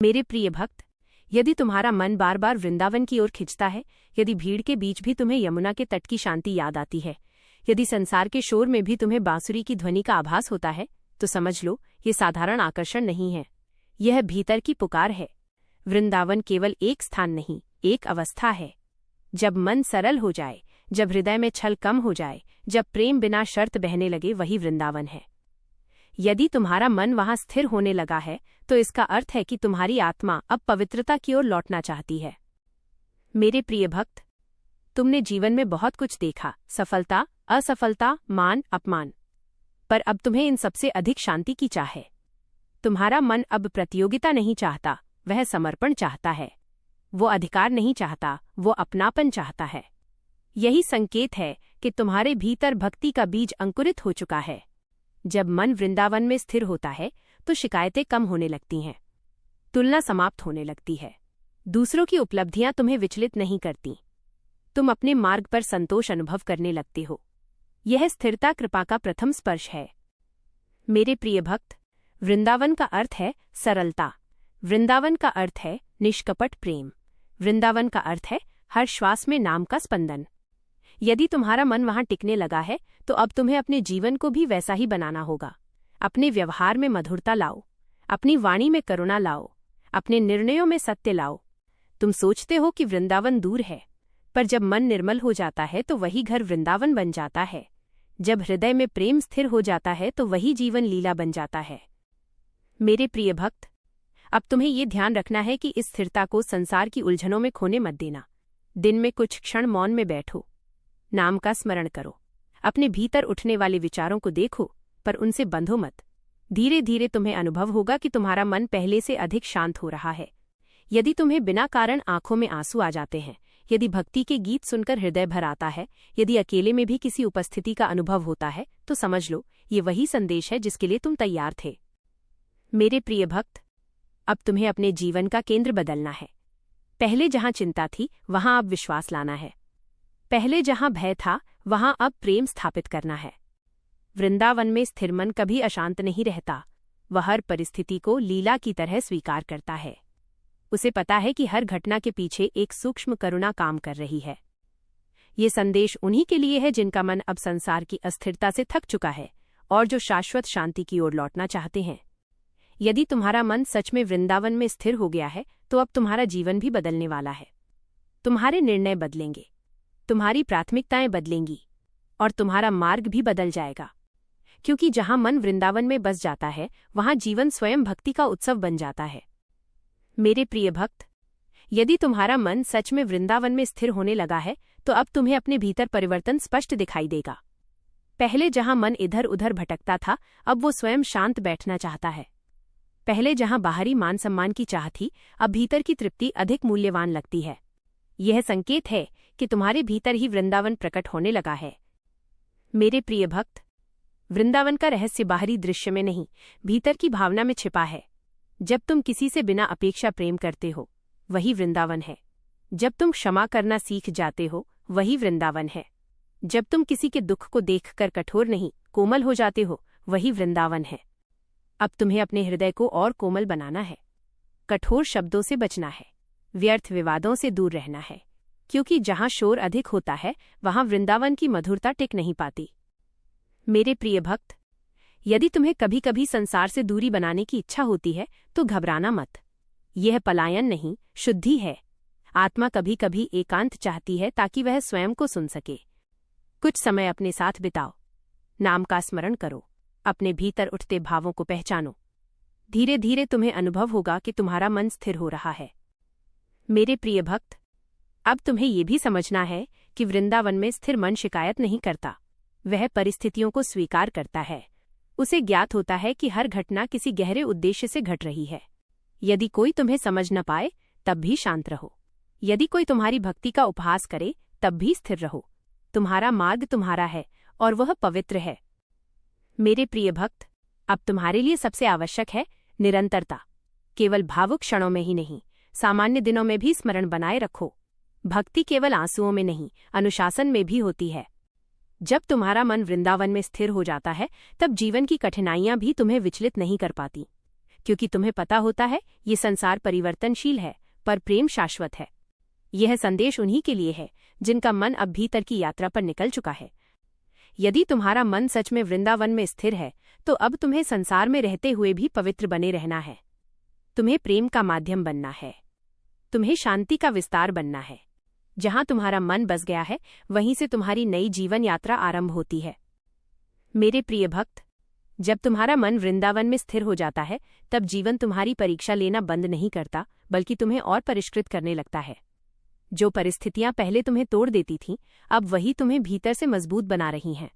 मेरे प्रिय भक्त, यदि तुम्हारा मन बार बार वृंदावन की ओर खिंचता है, यदि भीड़ के बीच भी तुम्हें यमुना के तट की शांति याद आती है, यदि संसार के शोर में भी तुम्हें बांसुरी की ध्वनि का आभास होता है, तो समझ लो ये साधारण आकर्षण नहीं है, यह भीतर की पुकार है। वृंदावन केवल एक स्थान नहीं, एक अवस्था है। जब मन सरल हो जाए, जब हृदय में छल कम हो जाए, जब प्रेम बिना शर्त बहने लगे, वही वृंदावन है। यदि तुम्हारा मन वहां स्थिर होने लगा है, तो इसका अर्थ है कि तुम्हारी आत्मा अब पवित्रता की ओर लौटना चाहती है। मेरे प्रिय भक्त, तुमने जीवन में बहुत कुछ देखा, सफलता, असफलता, मान, अपमान, पर अब तुम्हें इन सबसे अधिक शांति की चाह है। तुम्हारा मन अब प्रतियोगिता नहीं चाहता, वह समर्पण चाहता है। वो अधिकार नहीं चाहता, वो अपनापन चाहता है। यही संकेत है कि तुम्हारे भीतर भक्ति का बीज अंकुरित हो चुका है। जब मन वृंदावन में स्थिर होता है, तो शिकायतें कम होने लगती हैं, तुलना समाप्त होने लगती है, दूसरों की उपलब्धियां तुम्हें विचलित नहीं करती, तुम अपने मार्ग पर संतोष अनुभव करने लगते हो। यह स्थिरता कृपा का प्रथम स्पर्श है। मेरे प्रिय भक्त, वृंदावन का अर्थ है सरलता, वृंदावन का अर्थ है निष्कपट प्रेम, वृंदावन का अर्थ है हर श्वास में नाम का स्पंदन। यदि तुम्हारा मन वहां टिकने लगा है, तो अब तुम्हें अपने जीवन को भी वैसा ही बनाना होगा। अपने व्यवहार में मधुरता लाओ, अपनी वाणी में करुणा लाओ, अपने निर्णयों में सत्य लाओ। तुम सोचते हो कि वृंदावन दूर है, पर जब मन निर्मल हो जाता है तो वही घर वृंदावन बन जाता है। जब हृदय में प्रेम स्थिर हो जाता है तो वही जीवन लीला बन जाता है। मेरे प्रिय भक्त, अब तुम्हें ये ध्यान रखना है कि इस स्थिरता को संसार की उलझनों में खोने मत देना। दिन में कुछ क्षण मौन में बैठो, नाम का स्मरण करो, अपने भीतर उठने वाले विचारों को देखो, पर उनसे बंधो मत। धीरे धीरे तुम्हें अनुभव होगा कि तुम्हारा मन पहले से अधिक शांत हो रहा है। यदि तुम्हें बिना कारण आंखों में आंसू आ जाते हैं, यदि भक्ति के गीत सुनकर हृदय भर आता है, यदि अकेले में भी किसी उपस्थिति का अनुभव होता है, तो समझ लो ये वही संदेश है जिसके लिए तुम तैयार थे। मेरे प्रिय भक्त, अब तुम्हें अपने जीवन का केंद्र बदलना है। पहले जहां चिंता थी, वहां अब विश्वास लाना है। पहले जहां भय था, वहां अब प्रेम स्थापित करना है। वृंदावन में स्थिर मन कभी अशांत नहीं रहता, वह हर परिस्थिति को लीला की तरह स्वीकार करता है। उसे पता है कि हर घटना के पीछे एक सूक्ष्म करुणा काम कर रही है। ये संदेश उन्हीं के लिए है जिनका मन अब संसार की अस्थिरता से थक चुका है और जो शाश्वत शांति की ओर लौटना चाहते हैं। यदि तुम्हारा मन सच में वृंदावन में स्थिर हो गया है, तो अब तुम्हारा जीवन भी बदलने वाला है। तुम्हारे निर्णय बदलेंगे, तुम्हारी प्राथमिकताएं बदलेंगी और तुम्हारा मार्ग भी बदल जाएगा। क्योंकि जहां मन वृंदावन में बस जाता है, वहां जीवन स्वयं भक्ति का उत्सव बन जाता है। मेरे प्रिय भक्त, यदि तुम्हारा मन सच में वृंदावन में स्थिर होने लगा है, तो अब तुम्हें अपने भीतर परिवर्तन स्पष्ट दिखाई देगा। पहले जहां मन इधर उधर भटकता था, अब वो स्वयं शांत बैठना चाहता है। पहले जहां बाहरी मान सम्मान की चाह थी, अब भीतर की तृप्ति अधिक मूल्यवान लगती है। यह संकेत है कि तुम्हारे भीतर ही वृंदावन प्रकट होने लगा है। मेरे प्रिय भक्त, वृंदावन का रहस्य बाहरी दृश्य में नहीं, भीतर की भावना में छिपा है। जब तुम किसी से बिना अपेक्षा प्रेम करते हो, वही वृंदावन है। जब तुम क्षमा करना सीख जाते हो, वही वृंदावन है। जब तुम किसी के दुख को देखकर कठोर नहीं, कोमल हो जाते हो, वही वृंदावन है। अब तुम्हें अपने हृदय को और कोमल बनाना है। कठोर शब्दों से बचना है, व्यर्थ विवादों से दूर रहना है, क्योंकि जहां शोर अधिक होता है, वहां वृंदावन की मधुरता टिक नहीं पाती। मेरे प्रिय भक्त, यदि तुम्हें कभी कभी संसार से दूरी बनाने की इच्छा होती है, तो घबराना मत। यह पलायन नहीं, शुद्धि है। आत्मा कभी कभी एकांत चाहती है ताकि वह स्वयं को सुन सके। कुछ समय अपने साथ बिताओ, नाम का स्मरण करो, अपने भीतर उठते भावों को पहचानो। धीरे धीरे तुम्हें अनुभव होगा कि तुम्हारा मन स्थिर हो रहा है। मेरे प्रिय भक्त, अब तुम्हें यह भी समझना है कि वृंदावन में स्थिर मन शिकायत नहीं करता, वह परिस्थितियों को स्वीकार करता है। उसे ज्ञात होता है कि हर घटना किसी गहरे उद्देश्य से घट रही है। यदि कोई तुम्हें समझ न पाए, तब भी शांत रहो। यदि कोई तुम्हारी भक्ति का उपहास करे, तब भी स्थिर रहो। तुम्हारा मार्ग तुम्हारा है और वह पवित्र है। मेरे प्रिय भक्त, अब तुम्हारे लिए सबसे आवश्यक है निरंतरता। केवल भावुक क्षणों में ही नहीं, सामान्य दिनों में भी स्मरण बनाए रखो। भक्ति केवल आंसुओं में नहीं, अनुशासन में भी होती है। जब तुम्हारा मन वृंदावन में स्थिर हो जाता है, तब जीवन की कठिनाइयां भी तुम्हें विचलित नहीं कर पाती। क्योंकि तुम्हें पता होता है ये संसार परिवर्तनशील है, पर प्रेम शाश्वत है। यह संदेश उन्हीं के लिए है जिनका मन अब भीतर की यात्रा पर निकल चुका है। यदि तुम्हारा मन सच में वृंदावन में स्थिर है, तो अब तुम्हें संसार में रहते हुए भी पवित्र बने रहना है। तुम्हें प्रेम का माध्यम बनना है। तुम्हें शांति का विस्तार बनना है। जहां तुम्हारा मन बस गया है, वहीं से तुम्हारी नई जीवन यात्रा आरंभ होती है। मेरे प्रिय भक्त, जब तुम्हारा मन वृंदावन में स्थिर हो जाता है, तब जीवन तुम्हारी परीक्षा लेना बंद नहीं करता, बल्कि तुम्हें और परिष्कृत करने लगता है। जो परिस्थितियां पहले तुम्हें तोड़ देती थीं, अब वही तुम्हें भीतर से मजबूत बना रही हैं।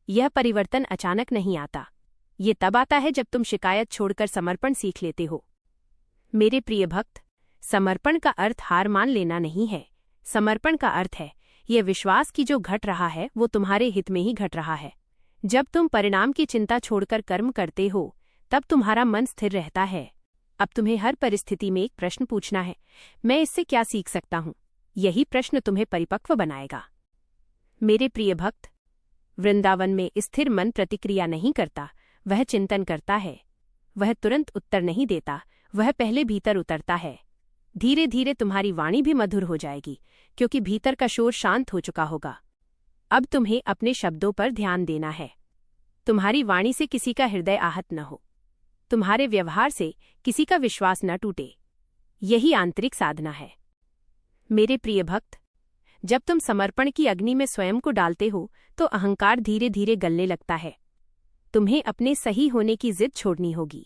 यह परिवर्तन अचानक नहीं आता। ये तब आता है जब तुम शिकायत छोड़कर समर्पण सीख लेते हो। मेरे प्रिय भक्त, समर्पण का अर्थ हार मान लेना नहीं है। समर्पण का अर्थ है यह विश्वास कि जो घट रहा है वो तुम्हारे हित में ही घट रहा है। जब तुम परिणाम की चिंता छोड़कर कर्म करते हो, तब तुम्हारा मन स्थिर रहता है। अब तुम्हें हर परिस्थिति में एक प्रश्न पूछना है, मैं इससे क्या सीख सकता हूं? यही प्रश्न तुम्हें परिपक्व बनाएगा। मेरे प्रिय भक्त, वृंदावन में स्थिर मन प्रतिक्रिया नहीं करता, वह चिंतन करता है। वह तुरंत उत्तर नहीं देता, वह पहले भीतर उतरता है। धीरे धीरे तुम्हारी वाणी भी मधुर हो जाएगी, क्योंकि भीतर का शोर शांत हो चुका होगा। अब तुम्हें अपने शब्दों पर ध्यान देना है। तुम्हारी वाणी से किसी का हृदय आहत न हो। तुम्हारे व्यवहार से किसी का विश्वास न टूटे। यही आंतरिक साधना है। मेरे प्रिय भक्त, जब तुम समर्पण की अग्नि में स्वयं को डालते हो, तो अहंकार धीरे धीरे गलने लगता है। तुम्हें अपने सही होने की जिद छोड़नी होगी।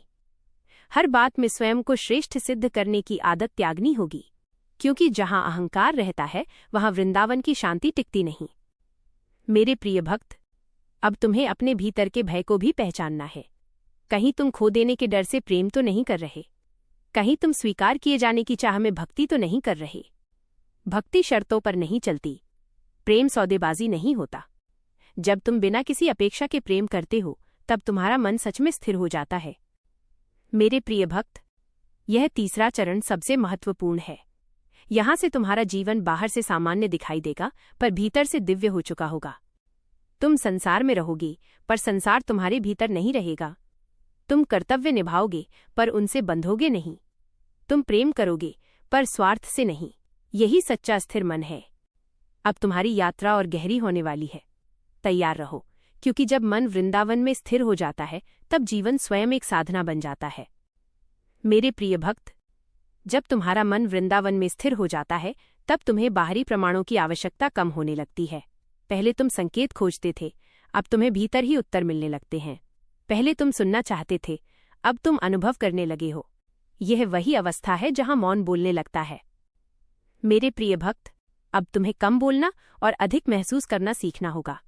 हर बात में स्वयं को श्रेष्ठ सिद्ध करने की आदत त्यागनी होगी, क्योंकि जहां अहंकार रहता है वहां वृंदावन की शांति टिकती नहीं। मेरे प्रिय भक्त, अब तुम्हें अपने भीतर के भय को भी पहचानना है। कहीं तुम खो देने के डर से प्रेम तो नहीं कर रहे। कहीं तुम स्वीकार किए जाने की चाह में भक्ति तो नहीं कर रहे। भक्ति शर्तों पर नहीं चलती। प्रेम सौदेबाजी नहीं होता। जब तुम बिना किसी अपेक्षा के प्रेम करते हो, तब तुम्हारा मन सच में स्थिर हो जाता है। मेरे प्रिय भक्त, यह तीसरा चरण सबसे महत्वपूर्ण है। यहां से तुम्हारा जीवन बाहर से सामान्य दिखाई देगा, पर भीतर से दिव्य हो चुका होगा। तुम संसार में रहोगे, पर संसार तुम्हारे भीतर नहीं रहेगा। तुम कर्तव्य निभाओगे, पर उनसे बंधोगे नहीं। तुम प्रेम करोगे, पर स्वार्थ से नहीं। यही सच्चा स्थिर मन है। अब तुम्हारी यात्रा और गहरी होने वाली है। तैयार रहो, क्योंकि जब मन वृंदावन में स्थिर हो जाता है, तब जीवन स्वयं एक साधना बन जाता है। मेरे प्रिय भक्त, जब तुम्हारा मन वृंदावन में स्थिर हो जाता है, तब तुम्हें बाहरी प्रमाणों की आवश्यकता कम होने लगती है। पहले तुम संकेत खोजते थे, अब तुम्हें भीतर ही उत्तर मिलने लगते हैं। पहले तुम सुनना चाहते थे, अब तुम अनुभव करने लगे हो। यह वही अवस्था है जहां मौन बोलने लगता है। मेरे प्रिय भक्त, अब तुम्हें कम बोलना और अधिक महसूस करना सीखना होगा।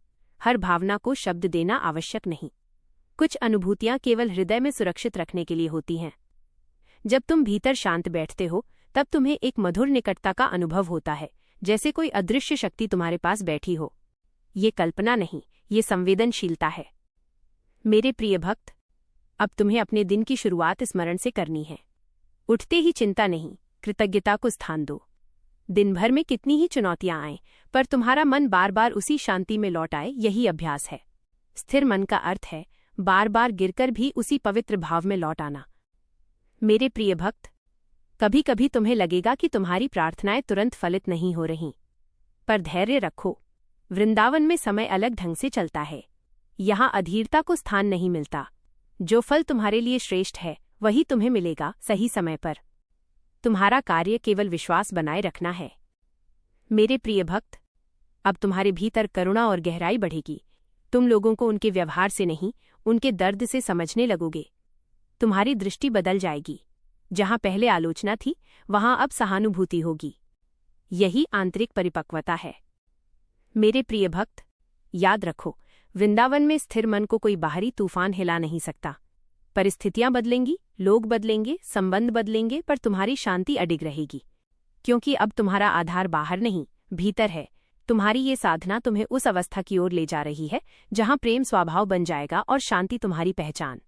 हर भावना को शब्द देना आवश्यक नहीं। कुछ अनुभूतियां केवल हृदय में सुरक्षित रखने के लिए होती हैं। जब तुम भीतर शांत बैठते हो, तब तुम्हें एक मधुर निकटता का अनुभव होता है, जैसे कोई अदृश्य शक्ति तुम्हारे पास बैठी हो। ये कल्पना नहीं, ये संवेदनशीलता है। मेरे प्रिय भक्त, अब तुम्हें अपने दिन की शुरुआत स्मरण से करनी है। उठते ही चिंता नहीं, कृतज्ञता को स्थान दो। दिन भर में कितनी ही चुनौतियां आएं, पर तुम्हारा मन बार बार उसी शांति में लौट आए, यही अभ्यास है। स्थिर मन का अर्थ है बार बार गिरकर भी उसी पवित्र भाव में लौट आना। मेरे प्रिय भक्त, कभी कभी तुम्हें लगेगा कि तुम्हारी प्रार्थनाएं तुरंत फलित नहीं हो रहीं, पर धैर्य रखो। वृंदावन में समय अलग ढंग से चलता है। यहां अधीरता को स्थान नहीं मिलता। जो फल तुम्हारे लिए श्रेष्ठ है, वही तुम्हें मिलेगा सही समय पर। तुम्हारा कार्य केवल विश्वास बनाए रखना है। मेरे प्रिय भक्त, अब तुम्हारे भीतर करुणा और गहराई बढ़ेगी। तुम लोगों को उनके व्यवहार से नहीं, उनके दर्द से समझने लगोगे। तुम्हारी दृष्टि बदल जाएगी। जहां पहले आलोचना थी, वहां अब सहानुभूति होगी। यही आंतरिक परिपक्वता है। मेरे प्रिय भक्त, याद रखो, वृंदावन में स्थिर मन को कोई बाहरी तूफान हिला नहीं सकता। परिस्थितियां बदलेंगी, लोग बदलेंगे, संबंध बदलेंगे, पर तुम्हारी शांति अडिग रहेगी, क्योंकि अब तुम्हारा आधार बाहर नहीं, भीतर है। तुम्हारी ये साधना तुम्हें उस अवस्था की ओर ले जा रही है जहां प्रेम स्वभाव बन जाएगा और शांति तुम्हारी पहचान।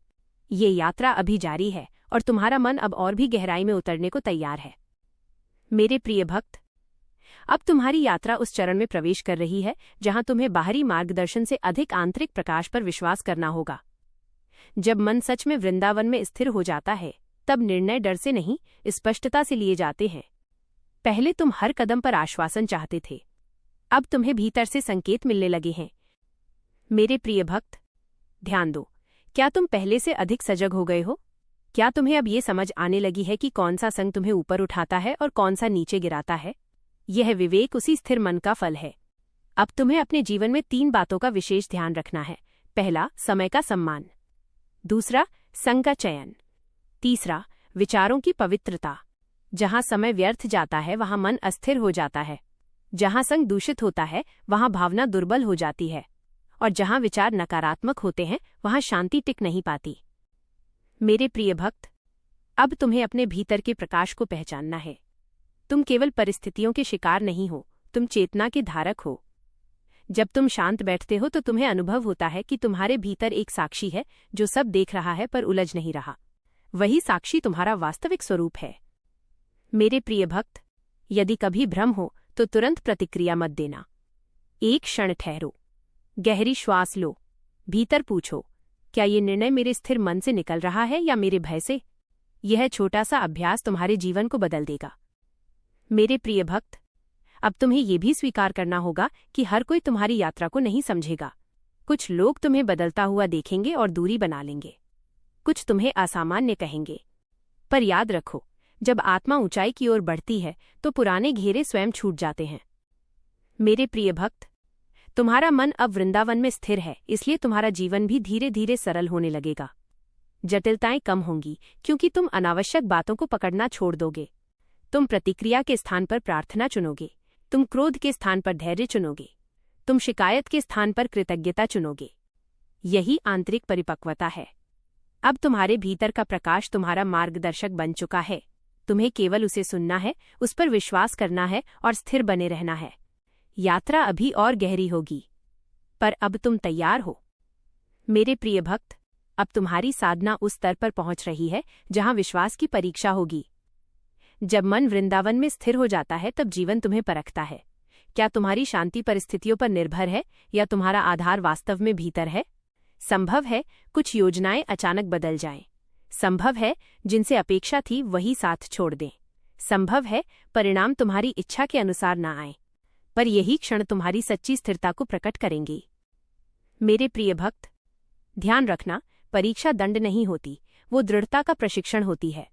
ये यात्रा अभी जारी है और तुम्हारा मन अब और भी गहराई में उतरने को तैयार है। मेरे प्रिय भक्त, अब तुम्हारी यात्रा उस चरण में प्रवेश कर रही है जहां तुम्हें बाहरी मार्गदर्शन से अधिक आंतरिक प्रकाश पर विश्वास करना होगा। जब मन सच में वृंदावन में स्थिर हो जाता है, तब निर्णय डर से नहीं, स्पष्टता से लिए जाते हैं। पहले तुम हर कदम पर आश्वासन चाहते थे, अब तुम्हें भीतर से संकेत मिलने लगे हैं। मेरे प्रिय भक्त, ध्यान दो। क्या तुम पहले से अधिक सजग हो गए हो? क्या तुम्हें अब ये समझ आने लगी है कि कौन सा संग तुम्हें ऊपर उठाता है और कौन सा नीचे गिराता है? यह विवेक उसी स्थिर मन का फल है। अब तुम्हें अपने जीवन में 3 बातों का विशेष ध्यान रखना है। पहला, समय का सम्मान। दूसरा, संग का चयन। तीसरा, विचारों की पवित्रता। जहां समय व्यर्थ जाता है वहां मन अस्थिर हो जाता है। जहां संग दूषित होता है वहां भावना दुर्बल हो जाती है। और जहां विचार नकारात्मक होते हैं वहां शांति टिक नहीं पाती। मेरे प्रिय भक्त, अब तुम्हें अपने भीतर के प्रकाश को पहचानना है। तुम केवल परिस्थितियों के शिकार नहीं हो, तुम चेतना के धारक हो। जब तुम शांत बैठते हो तो तुम्हें अनुभव होता है कि तुम्हारे भीतर एक साक्षी है जो सब देख रहा है पर उलझ नहीं रहा। वही साक्षी तुम्हारा वास्तविक स्वरूप है। मेरे प्रिय भक्त, यदि कभी भ्रम हो तो तुरंत प्रतिक्रिया मत देना। एक क्षण ठहरो, गहरी श्वास लो, भीतर पूछो, क्या ये निर्णय मेरे स्थिर मन से निकल रहा है या मेरे भय से? यह छोटा सा अभ्यास तुम्हारे जीवन को बदल देगा। मेरे प्रिय भक्त, अब तुम्हें यह भी स्वीकार करना होगा कि हर कोई तुम्हारी यात्रा को नहीं समझेगा। कुछ लोग तुम्हें बदलता हुआ देखेंगे और दूरी बना लेंगे। कुछ तुम्हें असामान्य कहेंगे। पर याद रखो, जब आत्मा ऊंचाई की ओर बढ़ती है तो पुराने घेरे स्वयं छूट जाते हैं। मेरे प्रिय भक्त, तुम्हारा मन अब वृंदावन में स्थिर है, इसलिए तुम्हारा जीवन भी धीरे धीरे सरल होने लगेगा। जटिलताएं कम होंगी क्योंकि तुम अनावश्यक बातों को पकड़ना छोड़ दोगे। तुम प्रतिक्रिया के स्थान पर प्रार्थना चुनोगे। तुम क्रोध के स्थान पर धैर्य चुनोगे। तुम शिकायत के स्थान पर कृतज्ञता चुनोगे। यही आंतरिक परिपक्वता है। अब तुम्हारे भीतर का प्रकाश तुम्हारा मार्गदर्शक बन चुका है। तुम्हें केवल उसे सुनना है, उस पर विश्वास करना है और स्थिर बने रहना है। यात्रा अभी और गहरी होगी, पर अब तुम तैयार हो। मेरे प्रिय भक्त, अब तुम्हारी साधना उस स्तर पर पहुंच रही है जहां विश्वास की परीक्षा होगी। जब मन वृंदावन में स्थिर हो जाता है तब जीवन तुम्हें परखता है। क्या तुम्हारी शांति परिस्थितियों पर निर्भर है या तुम्हारा आधार वास्तव में भीतर है? संभव है कुछ योजनाएं अचानक बदल जाएं। संभव है जिनसे अपेक्षा थी वही साथ छोड़ दें। संभव है परिणाम तुम्हारी इच्छा के अनुसार न आए, पर यही क्षण तुम्हारी सच्ची स्थिरता को प्रकट करेंगी। मेरे प्रिय भक्त, ध्यान रखना, परीक्षा दंड नहीं होती, वो दृढ़ता का प्रशिक्षण होती है।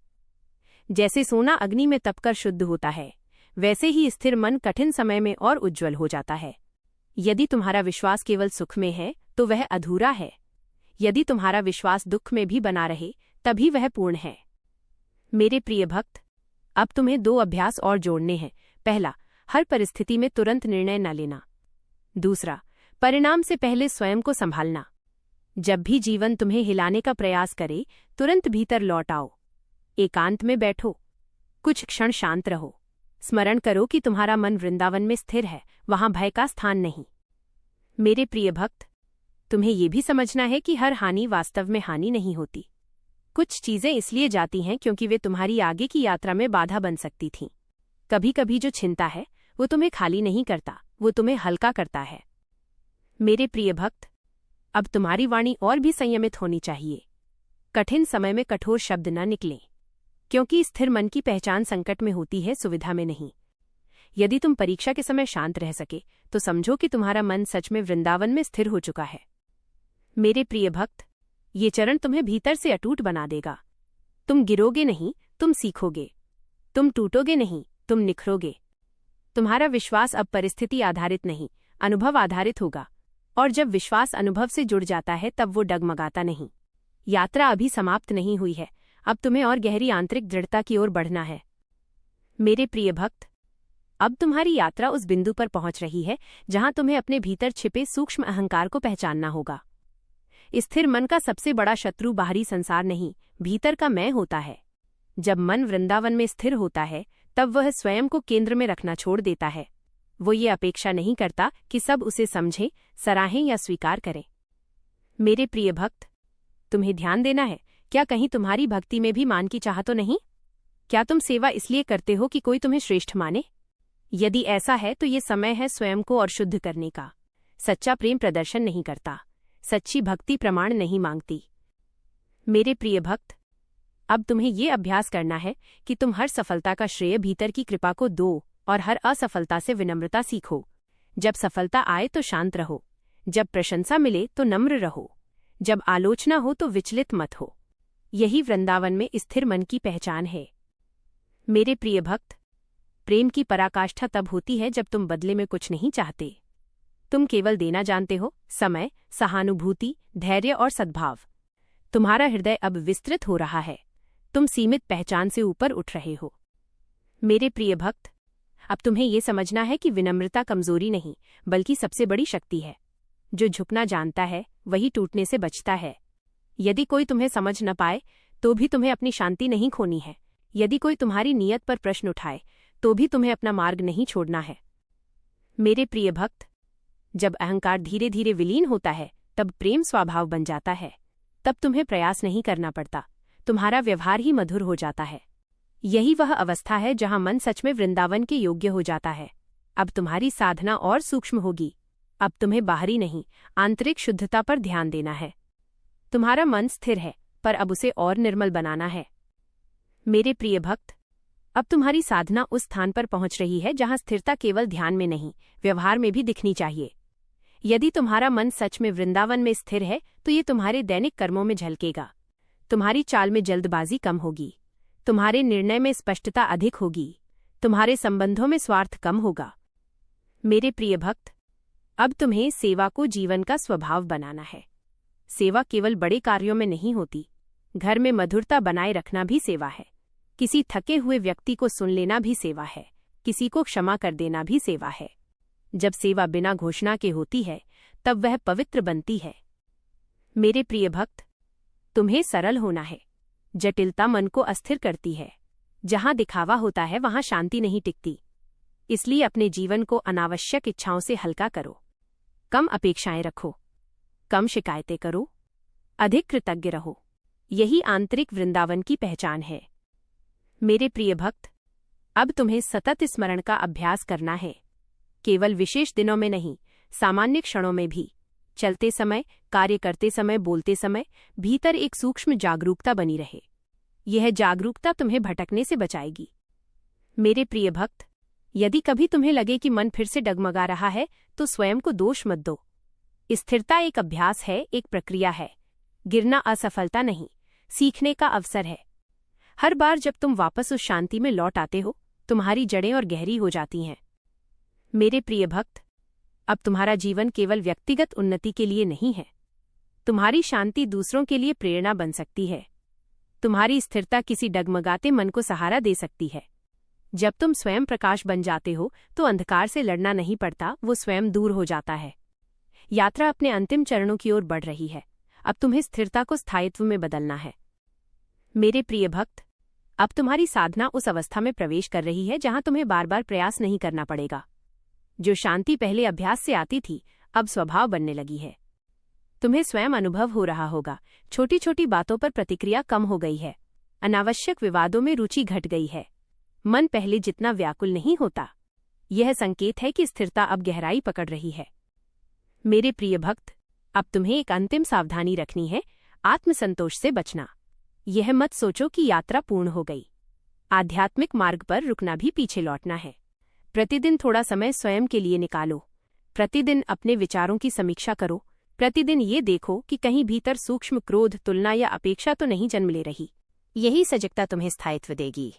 जैसे सोना अग्नि में तपकर शुद्ध होता है, वैसे ही स्थिर मन कठिन समय में और उज्ज्वल हो जाता है। यदि तुम्हारा विश्वास केवल सुख में है तो वह अधूरा है। यदि तुम्हारा विश्वास दुख में भी बना रहे तभी वह पूर्ण है। मेरे प्रिय भक्त, अब तुम्हें 2 अभ्यास और जोड़ने हैं। पहला, हर परिस्थिति में तुरंत निर्णय न लेना। दूसरा, परिणाम से पहले स्वयं को संभालना। जब भी जीवन तुम्हें हिलाने का प्रयास करे, तुरंत भीतर लौट आओ। एकांत में बैठो, कुछ क्षण शांत रहो। स्मरण करो कि तुम्हारा मन वृंदावन में स्थिर है, वहां भय का स्थान नहीं। मेरे प्रिय भक्त, तुम्हें यह भी समझना है कि हर हानि वास्तव में हानि नहीं होती। कुछ चीजें इसलिए जाती हैं क्योंकि वे तुम्हारी आगे की यात्रा में बाधा बन सकती थीं। कभी कभी जो छिनता है वो तुम्हें खाली नहीं करता, वो तुम्हें हल्का करता है। मेरे प्रिय भक्त, अब तुम्हारी वाणी और भी संयमित होनी चाहिए। कठिन समय में कठोर शब्द न निकलें, क्योंकि स्थिर मन की पहचान संकट में होती है, सुविधा में नहीं। यदि तुम परीक्षा के समय शांत रह सके तो समझो कि तुम्हारा मन सच में वृंदावन में स्थिर हो चुका है। मेरे प्रिय भक्त, ये चरण तुम्हें भीतर से अटूट बना देगा। तुम गिरोगे नहीं, तुम सीखोगे। तुम टूटोगे नहीं, तुम निखरोगे। तुम्हारा विश्वास अब परिस्थिति आधारित नहीं, अनुभव आधारित होगा। और जब विश्वास अनुभव से जुड़ जाता है तब वो डगमगाता नहीं। यात्रा अभी समाप्त नहीं हुई है, अब तुम्हें और गहरी आंतरिक दृढ़ता की ओर बढ़ना है। मेरे प्रिय भक्त, अब तुम्हारी यात्रा उस बिंदु पर पहुंच रही है जहां तुम्हें अपने भीतर छिपे सूक्ष्म अहंकार को पहचानना होगा। स्थिर मन का सबसे बड़ा शत्रु बाहरी संसार नहीं, भीतर का मैं होता है। जब मन वृंदावन में स्थिर होता है तब वह स्वयं को केंद्र में रखना छोड़ देता है। वो ये अपेक्षा नहीं करता कि सब उसे समझें, सराहें या स्वीकार करें। मेरे प्रिय भक्त, तुम्हें ध्यान देना है, क्या कहीं तुम्हारी भक्ति में भी मान की चाह तो नहीं? क्या तुम सेवा इसलिए करते हो कि कोई तुम्हें श्रेष्ठ माने? यदि ऐसा है तो ये समय है स्वयं को और शुद्ध करने का। सच्चा प्रेम प्रदर्शन नहीं करता, सच्ची भक्ति प्रमाण नहीं मांगती। मेरे प्रिय भक्त, अब तुम्हें ये अभ्यास करना है कि तुम हर सफलता का श्रेय भीतर की कृपा को दो और हर असफलता से विनम्रता सीखो। जब सफलता आए तो शांत रहो, जब प्रशंसा मिले तो नम्र रहो, जब आलोचना हो तो विचलित मत हो। यही वृंदावन में स्थिर मन की पहचान है। मेरे प्रिय भक्त, प्रेम की पराकाष्ठा तब होती है जब तुम बदले में कुछ नहीं चाहते। तुम केवल देना जानते हो, समय, सहानुभूति, धैर्य और सद्भाव। तुम्हारा हृदय अब विस्तृत हो रहा है, तुम सीमित पहचान से ऊपर उठ रहे हो। मेरे प्रिय भक्त, अब तुम्हें ये समझना है कि विनम्रता कमजोरी नहीं बल्कि सबसे बड़ी शक्ति है। जो झुकना जानता है वही टूटने से बचता है। यदि कोई तुम्हें समझ न पाए तो भी तुम्हें अपनी शांति नहीं खोनी है। यदि कोई तुम्हारी नीयत पर प्रश्न उठाए तो भी तुम्हें अपना मार्ग नहीं छोड़ना है। मेरे प्रिय भक्त, जब अहंकार धीरे धीरे विलीन होता है तब प्रेम स्वभाव बन जाता है। तब तुम्हें प्रयास नहीं करना पड़ता, तुम्हारा व्यवहार ही मधुर हो जाता है। यही वह अवस्था है जहां मन सच में वृंदावन के योग्य हो जाता है। अब तुम्हारी साधना और सूक्ष्म होगी। अब तुम्हें बाहरी नहीं, आंतरिक शुद्धता पर ध्यान देना है। तुम्हारा मन स्थिर है, पर अब उसे और निर्मल बनाना है। मेरे प्रिय भक्त, अब तुम्हारी साधना उस स्थान पर पहुंच रही है जहां स्थिरता केवल ध्यान में नहीं, व्यवहार में भी दिखनी चाहिए। यदि तुम्हारा मन सच में वृंदावन में स्थिर है तो ये तुम्हारे दैनिक कर्मों में झलकेगा। तुम्हारी चाल में जल्दबाजी कम होगी, तुम्हारे निर्णय में स्पष्टता अधिक होगी, तुम्हारे संबंधों में स्वार्थ कम होगा। मेरे प्रिय भक्त, अब तुम्हें सेवा को जीवन का स्वभाव बनाना है। सेवा केवल बड़े कार्यों में नहीं होती, घर में मधुरता बनाए रखना भी सेवा है। किसी थके हुए व्यक्ति को सुन लेना भी सेवा है, किसी को क्षमा कर देना भी सेवा है। जब सेवा बिना घोषणा के होती है तब वह पवित्र बनती है। मेरे प्रिय भक्त, तुम्हें सरल होना है। जटिलता मन को अस्थिर करती है। जहां दिखावा होता है वहां शांति नहीं टिकती। इसलिए अपने जीवन को अनावश्यक इच्छाओं से हल्का करो। कम अपेक्षाएं रखो, कम शिकायतें करो, अधिक कृतज्ञ रहो। यही आंतरिक वृंदावन की पहचान है। मेरे प्रिय भक्त, अब तुम्हें सतत स्मरण का अभ्यास करना है। केवल विशेष दिनों में नहीं, सामान्य क्षणों में भी। चलते समय, कार्य करते समय, बोलते समय भीतर एक सूक्ष्म जागरूकता बनी रहे। यह जागरूकता तुम्हें भटकने से बचाएगी। मेरे प्रिय भक्त, यदि कभी तुम्हें लगे कि मन फिर से डगमगा रहा है तो स्वयं को दोष मत दो। स्थिरता एक अभ्यास है, एक प्रक्रिया है। गिरना असफलता नहीं, सीखने का अवसर है। हर बार जब तुम वापस उस शांति में लौट आते हो, तुम्हारी जड़ें और गहरी हो जाती हैं। मेरे प्रिय भक्त, अब तुम्हारा जीवन केवल व्यक्तिगत उन्नति के लिए नहीं है। तुम्हारी शांति दूसरों के लिए प्रेरणा बन सकती है। तुम्हारी स्थिरता किसी डगमगाते मन को सहारा दे सकती है। जब तुम स्वयं प्रकाश बन जाते हो तो अंधकार से लड़ना नहीं पड़ता, वो स्वयं दूर हो जाता है। यात्रा अपने अंतिम चरणों की ओर बढ़ रही है। अब तुम्हें स्थिरता को स्थायित्व में बदलना है। मेरे प्रिय भक्त, अब तुम्हारी साधना उस अवस्था में प्रवेश कर रही है जहां तुम्हें बार बार प्रयास नहीं करना पड़ेगा। जो शांति पहले अभ्यास से आती थी अब स्वभाव बनने लगी है। तुम्हें स्वयं अनुभव हो रहा होगा, छोटी छोटी बातों पर प्रतिक्रिया कम हो गई है, अनावश्यक विवादों में रुचि घट गई है, मन पहले जितना व्याकुल नहीं होता। यह संकेत है कि स्थिरता अब गहराई पकड़ रही है। मेरे प्रिय भक्त, अब तुम्हें एक अंतिम सावधानी रखनी है, आत्मसंतोष से बचना। यह मत सोचो कि यात्रा पूर्ण हो गई। आध्यात्मिक मार्ग पर रुकना भी पीछे लौटना है। प्रतिदिन थोड़ा समय स्वयं के लिए निकालो। प्रतिदिन अपने विचारों की समीक्षा करो। प्रतिदिन ये देखो कि कहीं भीतर सूक्ष्म क्रोध, तुलना या अपेक्षा तो नहीं जन्म ले रही। यही सजगता तुम्हें स्थायित्व देगी।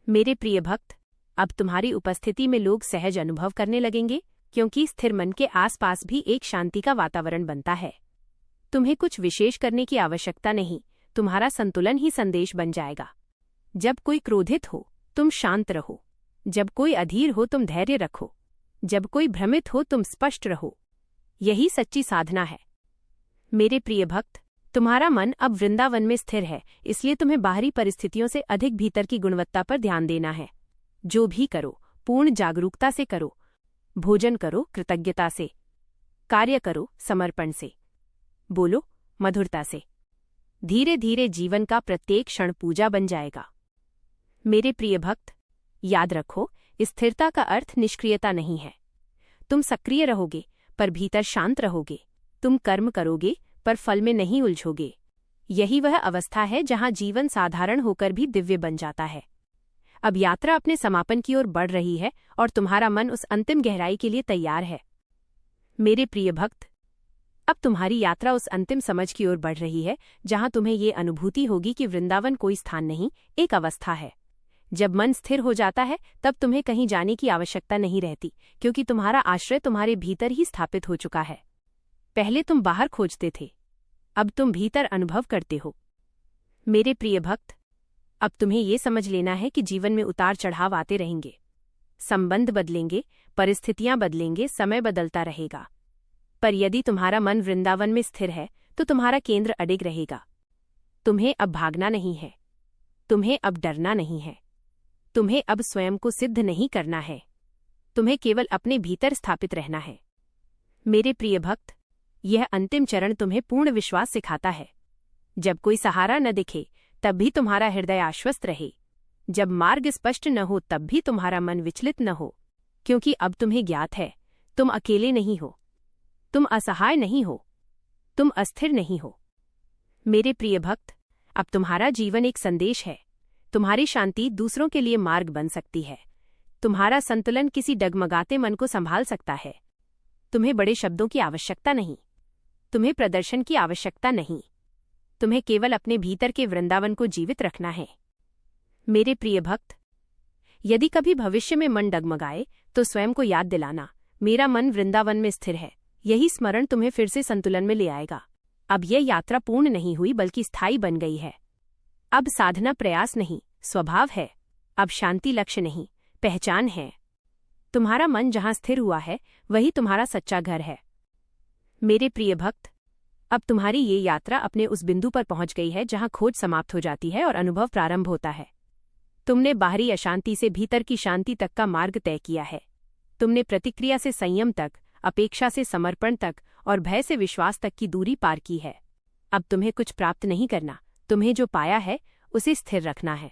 मेरे प्रिय भक्त, अब तुम्हारी उपस्थिति में लोग सहज अनुभव करने लगेंगे, क्योंकि स्थिर मन के आसपास भी एक शांति का वातावरण बनता है। तुम्हें कुछ विशेष करने की आवश्यकता नहीं, तुम्हारा संतुलन ही संदेश बन जाएगा। जब कोई क्रोधित हो तुम शांत रहो, जब कोई अधीर हो तुम धैर्य रखो, जब कोई भ्रमित हो तुम स्पष्ट रहो। यही सच्ची साधना है। मेरे प्रिय भक्त, तुम्हारा मन अब वृंदावन में स्थिर है, इसलिए तुम्हें बाहरी परिस्थितियों से अधिक भीतर की गुणवत्ता पर ध्यान देना है। जो भी करो पूर्ण जागरूकता से करो। भोजन करो कृतज्ञता से, कार्य करो समर्पण से, बोलो मधुरता से। धीरे धीरे जीवन का प्रत्येक क्षण पूजा बन जाएगा। मेरे प्रिय भक्त, याद रखो, स्थिरता का अर्थ निष्क्रियता नहीं है। तुम सक्रिय रहोगे पर भीतर शांत रहोगे। तुम कर्म करोगे पर फल में नहीं उलझोगे। यही वह अवस्था है जहां जीवन साधारण होकर भी दिव्य बन जाता है। अब यात्रा अपने समापन की ओर बढ़ रही है और तुम्हारा मन उस अंतिम गहराई के लिए तैयार है। मेरे प्रिय भक्त, अब तुम्हारी यात्रा उस अंतिम समझ की ओर बढ़ रही है जहां तुम्हें ये अनुभूति होगी कि वृंदावन कोई स्थान नहीं, एक अवस्था है। जब मन स्थिर हो जाता है तब तुम्हें कहीं जाने की आवश्यकता नहीं रहती, क्योंकि तुम्हारा आश्रय तुम्हारे भीतर ही स्थापित हो चुका है। पहले तुम बाहर खोजते थे, अब तुम भीतर अनुभव करते हो। मेरे प्रिय भक्त, अब तुम्हें ये समझ लेना है कि जीवन में उतार चढ़ाव आते रहेंगे, संबंध बदलेंगे, परिस्थितियां बदलेंगे, समय बदलता रहेगा। पर यदि तुम्हारा मन वृंदावन में स्थिर है तो तुम्हारा केंद्र अडिग रहेगा। तुम्हें अब भागना नहीं है, तुम्हें अब डरना नहीं है, तुम्हें अब स्वयं को सिद्ध नहीं करना है, तुम्हें केवल अपने भीतर स्थापित रहना है। मेरे प्रिय भक्त, यह अंतिम चरण तुम्हें पूर्ण विश्वास सिखाता है। जब कोई सहारा न दिखे तब भी तुम्हारा हृदय आश्वस्त रहे, जब मार्ग स्पष्ट न हो तब भी तुम्हारा मन विचलित न हो, क्योंकि अब तुम्हें ज्ञात है तुम अकेले नहीं हो, तुम असहाय नहीं हो, तुम अस्थिर नहीं हो। मेरे प्रिय भक्त, अब तुम्हारा जीवन एक संदेश है। तुम्हारी शांति दूसरों के लिए मार्ग बन सकती है, तुम्हारा संतुलन किसी डगमगाते मन को संभाल सकता है। तुम्हें बड़े शब्दों की आवश्यकता नहीं, तुम्हें प्रदर्शन की आवश्यकता नहीं, तुम्हें केवल अपने भीतर के वृंदावन को जीवित रखना है। मेरे प्रिय भक्त, यदि कभी भविष्य में मन डगमगाए तो स्वयं को याद दिलाना, मेरा मन वृंदावन में स्थिर है। यही स्मरण तुम्हें फिर से संतुलन में ले आएगा। अब यह यात्रा पूर्ण नहीं हुई बल्कि स्थायी बन गई है। अब साधना प्रयास नहीं, स्वभाव है। अब शांति लक्ष्य नहीं, पहचान है। तुम्हारा मन जहां स्थिर हुआ है वही तुम्हारा सच्चा घर है। मेरे प्रिय भक्त, अब तुम्हारी ये यात्रा अपने उस बिंदु पर पहुंच गई है जहां खोज समाप्त हो जाती है और अनुभव प्रारंभ होता है। तुमने बाहरी अशांति से भीतर की शांति तक का मार्ग तय किया है। तुमने प्रतिक्रिया से संयम तक, अपेक्षा से समर्पण तक और भय से विश्वास तक की दूरी पार की है। अब तुम्हें कुछ प्राप्त नहीं करना, तुम्हें जो पाया है उसे स्थिर रखना है।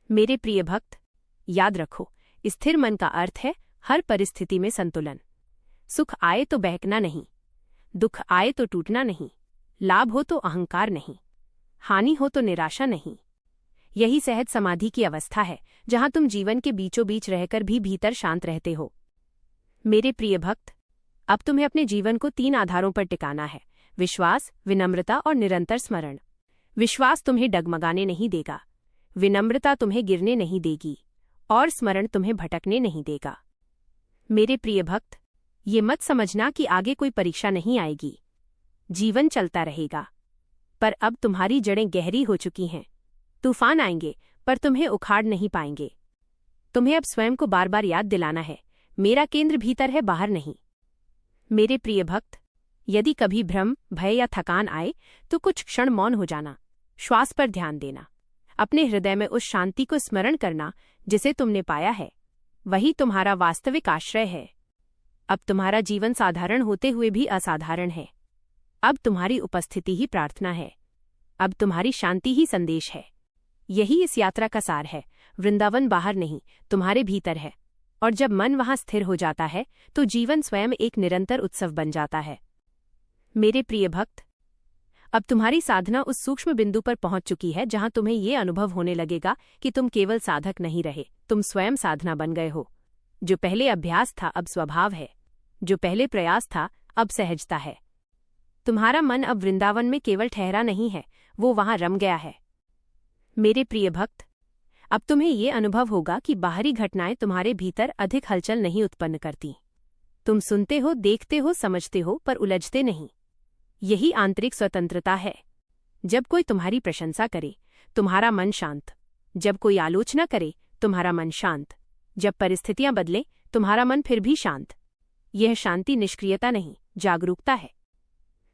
मेरे प्रिय भक्त, याद रखो, स्थिर मन का अर्थ है हर परिस्थिति में संतुलन। सुख आए तो बहकना नहीं, दुख आए तो टूटना नहीं, लाभ हो तो अहंकार नहीं, हानि हो तो निराशा नहीं। यही सहज समाधि की अवस्था है जहां तुम जीवन के बीचों बीच रहकर भी भीतर शांत रहते हो। मेरे प्रिय भक्त, अब तुम्हें अपने जीवन को 3 आधारों पर टिकाना है: विश्वास, विनम्रता और निरंतर स्मरण। विश्वास तुम्हें डगमगाने नहीं देगा, विनम्रता तुम्हें गिरने नहीं देगी और स्मरण तुम्हें भटकने नहीं देगा। मेरे प्रिय भक्त, ये मत समझना कि आगे कोई परीक्षा नहीं आएगी। जीवन चलता रहेगा, पर अब तुम्हारी जड़ें गहरी हो चुकी हैं। तूफान आएंगे पर तुम्हें उखाड़ नहीं पाएंगे। तुम्हें अब स्वयं को बार बार याद दिलाना है, मेरा केंद्र भीतर है, बाहर नहीं। मेरे प्रिय भक्त, यदि कभी भ्रम, भय या थकान आए तो कुछ क्षण मौन हो जाना, श्वास पर ध्यान देना, अपने हृदय में उस शांति को स्मरण करना जिसे तुमने पाया है। वही तुम्हारा वास्तविक आश्रय है। अब तुम्हारा जीवन साधारण होते हुए भी असाधारण है। अब तुम्हारी उपस्थिति ही प्रार्थना है, अब तुम्हारी शांति ही संदेश है। यही इस यात्रा का सार है। वृंदावन बाहर नहीं, तुम्हारे भीतर है, और जब मन वहां स्थिर हो जाता है तो जीवन स्वयं एक निरंतर उत्सव बन जाता है। मेरे प्रिय भक्त, अब तुम्हारी साधना उस सूक्ष्म बिंदु पर पहुंच चुकी है जहां तुम्हें ये अनुभव होने लगेगा कि तुम केवल साधक नहीं रहे, तुम स्वयं साधना बन गए हो। जो पहले अभ्यास था अब स्वभाव है, जो पहले प्रयास था अब सहजता है। तुम्हारा मन अब वृंदावन में केवल ठहरा नहीं है, वो वहां रम गया है। मेरे प्रिय भक्त, अब तुम्हें ये अनुभव होगा कि बाहरी घटनाएं तुम्हारे भीतर अधिक हलचल नहीं उत्पन्न करती। तुम सुनते हो, देखते हो, समझते हो, पर उलझते नहीं। यही आंतरिक स्वतंत्रता है। जब कोई तुम्हारी प्रशंसा करे, तुम्हारा मन शांत। जब कोई आलोचना करे, तुम्हारा मन शांत। जब परिस्थितियां बदलें, तुम्हारा मन फिर भी शांत। यह शांति निष्क्रियता नहीं, जागरूकता है।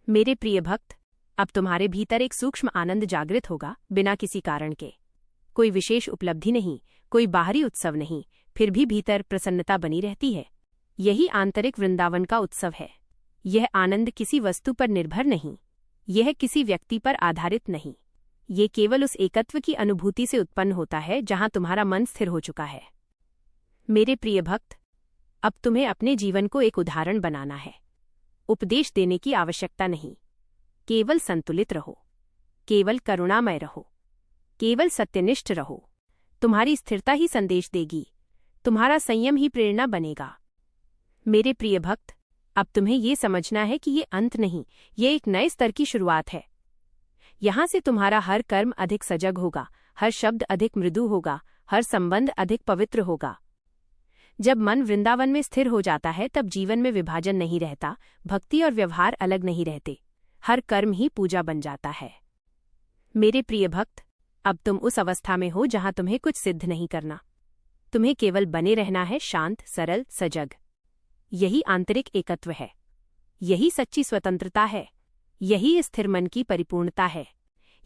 मेरे प्रिय भक्त, अब तुम्हारे भीतर एक सूक्ष्म आनंद जागृत होगा, बिना किसी कारण के। कोई विशेष उपलब्धि नहीं, कोई बाहरी उत्सव नहीं, फिर भी भीतर प्रसन्नता बनी रहती है। यही आंतरिक वृंदावन का उत्सव है। यह आनंद किसी वस्तु पर निर्भर नहीं, यह किसी व्यक्ति पर आधारित नहीं, ये केवल उस एकत्व की अनुभूति से उत्पन्न होता है जहां तुम्हारा मन स्थिर हो चुका है। मेरे प्रिय भक्त, अब तुम्हें अपने जीवन को एक उदाहरण बनाना है। उपदेश देने की आवश्यकता नहीं, केवल संतुलित रहो। केवल करुणामय रहो, केवल सत्यनिष्ठ रहो। तुम्हारी स्थिरता ही संदेश देगी, तुम्हारा संयम ही प्रेरणा बनेगा। मेरे प्रिय भक्त, अब तुम्हें ये समझना है कि ये अंत नहीं, ये एक नए स्तर की शुरुआत है। यहां से तुम्हारा हर कर्म अधिक सजग होगा, हर शब्द अधिक मृदु होगा, हर संबंध अधिक पवित्र होगा। जब मन वृंदावन में स्थिर हो जाता है तब जीवन में विभाजन नहीं रहता, भक्ति और व्यवहार अलग नहीं रहते, हर कर्म ही पूजा बन जाता है। मेरे प्रिय भक्त, अब तुम उस अवस्था में हो जहां तुम्हें कुछ सिद्ध नहीं करना, तुम्हें केवल बने रहना है, शांत, सरल, सजग। यही आंतरिक एकत्व है, यही सच्ची स्वतंत्रता है, यही स्थिर मन की परिपूर्णता है।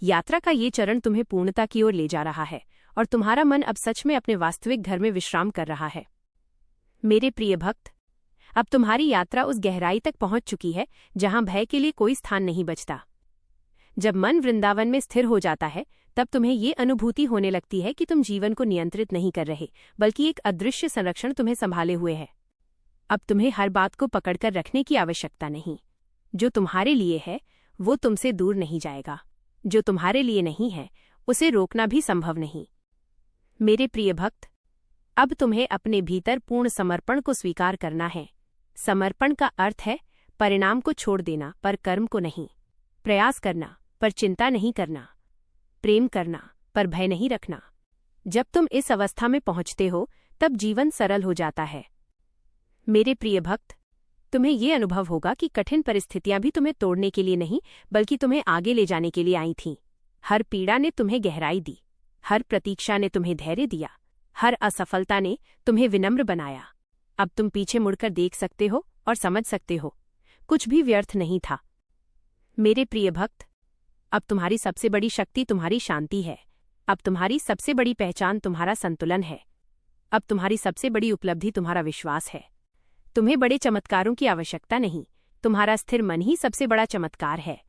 यात्रा का ये चरण तुम्हें पूर्णता की ओर ले जा रहा है और तुम्हारा मन अब सच में अपने वास्तविक घर में विश्राम कर रहा है। मेरे प्रिय भक्त, अब तुम्हारी यात्रा उस गहराई तक पहुंच चुकी है जहां भय के लिए कोई स्थान नहीं बचता। जब मन वृंदावन में स्थिर हो जाता है तब तुम्हें ये अनुभूति होने लगती है कि तुम जीवन को नियंत्रित नहीं कर रहे, बल्कि एक अदृश्य संरक्षण तुम्हें संभाले हुए है। अब तुम्हें हर बात को पकड़कर रखने की आवश्यकता नहीं। जो तुम्हारे लिए है वो तुमसे दूर नहीं जाएगा, जो तुम्हारे लिए नहीं है उसे रोकना भी संभव नहीं। मेरे प्रिय भक्त, अब तुम्हें अपने भीतर पूर्ण समर्पण को स्वीकार करना है। समर्पण का अर्थ है परिणाम को छोड़ देना पर कर्म को नहीं, प्रयास करना पर चिंता नहीं करना, प्रेम करना पर भय नहीं रखना। जब तुम इस अवस्था में पहुंचते हो तब जीवन सरल हो जाता है। मेरे प्रिय भक्त, तुम्हें ये अनुभव होगा कि कठिन परिस्थितियां भी तुम्हें तोड़ने के लिए नहीं बल्कि तुम्हें आगे ले जाने के लिए आई थीं। हर पीड़ा ने तुम्हें गहराई दी, हर प्रतीक्षा ने तुम्हें धैर्य दिया, हर असफलता ने तुम्हें विनम्र बनाया। अब तुम पीछे मुड़कर देख सकते हो और समझ सकते हो, कुछ भी व्यर्थ नहीं था। मेरे प्रिय भक्त, अब तुम्हारी सबसे बड़ी शक्ति तुम्हारी शांति है। अब तुम्हारी सबसे बड़ी पहचान तुम्हारा संतुलन है। अब तुम्हारी सबसे बड़ी उपलब्धि तुम्हारा विश्वास है। तुम्हें बड़े चमत्कारों की आवश्यकता नहीं, तुम्हारा स्थिर मन ही सबसे बड़ा चमत्कार है।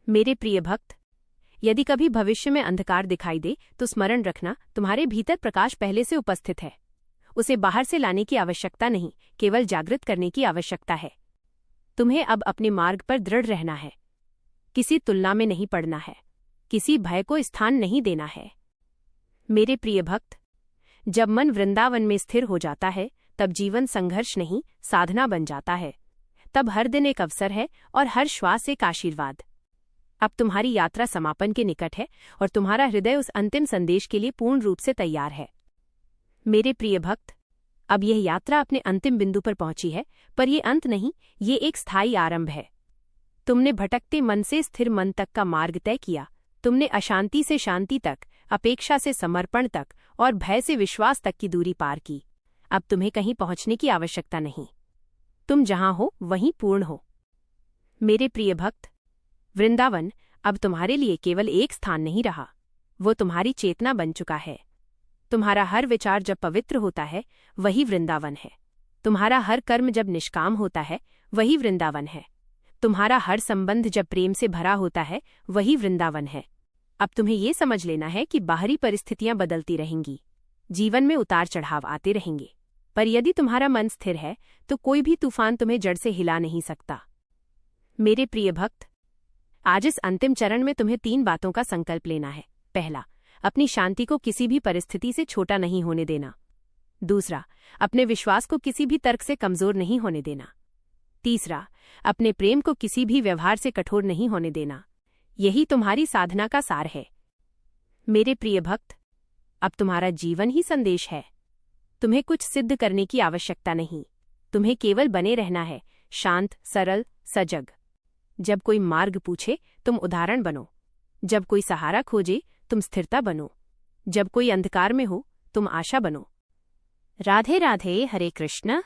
मेरे प्रिय भक्त, यदि कभी भविष्य में अंधकार दिखाई दे तो स्मरण रखना, तुम्हारे भीतर प्रकाश पहले से उपस्थित है। उसे बाहर से लाने की आवश्यकता नहीं, केवल जागृत करने की आवश्यकता है। तुम्हें अब अपने मार्ग पर दृढ़ रहना है, किसी तुलना में नहीं पड़ना है, किसी भय को स्थान नहीं देना है। मेरे प्रिय भक्त, जब मन वृंदावन में स्थिर हो जाता है तब जीवन संघर्ष नहीं, साधना बन जाता है। तब हर दिन एक अवसर है और हर श्वास एक आशीर्वाद। अब तुम्हारी यात्रा समापन के निकट है और तुम्हारा हृदय उस अंतिम संदेश के लिए पूर्ण रूप से तैयार है। मेरे प्रिय भक्त, अब यह यात्रा अपने अंतिम बिंदु पर पहुंची है, पर यह अंत नहीं, ये एक स्थायी आरंभ है। तुमने भटकते मन से स्थिर मन तक का मार्ग तय किया, तुमने अशांति से शांति तक, अपेक्षा से समर्पण तक और भय से विश्वास तक की दूरी पार की। अब तुम्हें कहीं पहुंचने की आवश्यकता नहीं, तुम जहां हो वहीं पूर्ण हो। मेरे प्रिय भक्त, वृंदावन अब तुम्हारे लिए केवल एक स्थान नहीं रहा, वो तुम्हारी चेतना बन चुका है। तुम्हारा हर विचार जब पवित्र होता है वही वृंदावन है। तुम्हारा हर कर्म जब निष्काम होता है वही वृंदावन है। तुम्हारा हर संबंध जब प्रेम से भरा होता है वही वृंदावन है। अब तुम्हें ये समझ लेना है कि बाहरी परिस्थितियां बदलती रहेंगी, जीवन में उतार चढ़ाव आते रहेंगे, पर यदि तुम्हारा मन स्थिर है तो कोई भी तूफान तुम्हें जड़ से हिला नहीं सकता। मेरे प्रिय भक्त, आज इस अंतिम चरण में तुम्हें 3 बातों का संकल्प लेना है। पहला, अपनी शांति को किसी भी परिस्थिति से छोटा नहीं होने देना। दूसरा, अपने विश्वास को किसी भी तर्क से कमजोर नहीं होने देना। तीसरा, अपने प्रेम को किसी भी व्यवहार से कठोर नहीं होने देना। यही तुम्हारी साधना का सार है। मेरे प्रिय भक्त, अब तुम्हारा जीवन ही संदेश है। तुम्हें कुछ सिद्ध करने की आवश्यकता नहीं, तुम्हें केवल बने रहना है, शांत, सरल, सजग। जब कोई मार्ग पूछे तुम उदाहरण बनो, जब कोई सहारा खोजे तुम स्थिरता बनो, जब कोई अंधकार में हो तुम आशा बनो। राधे राधे। हरे कृष्ण।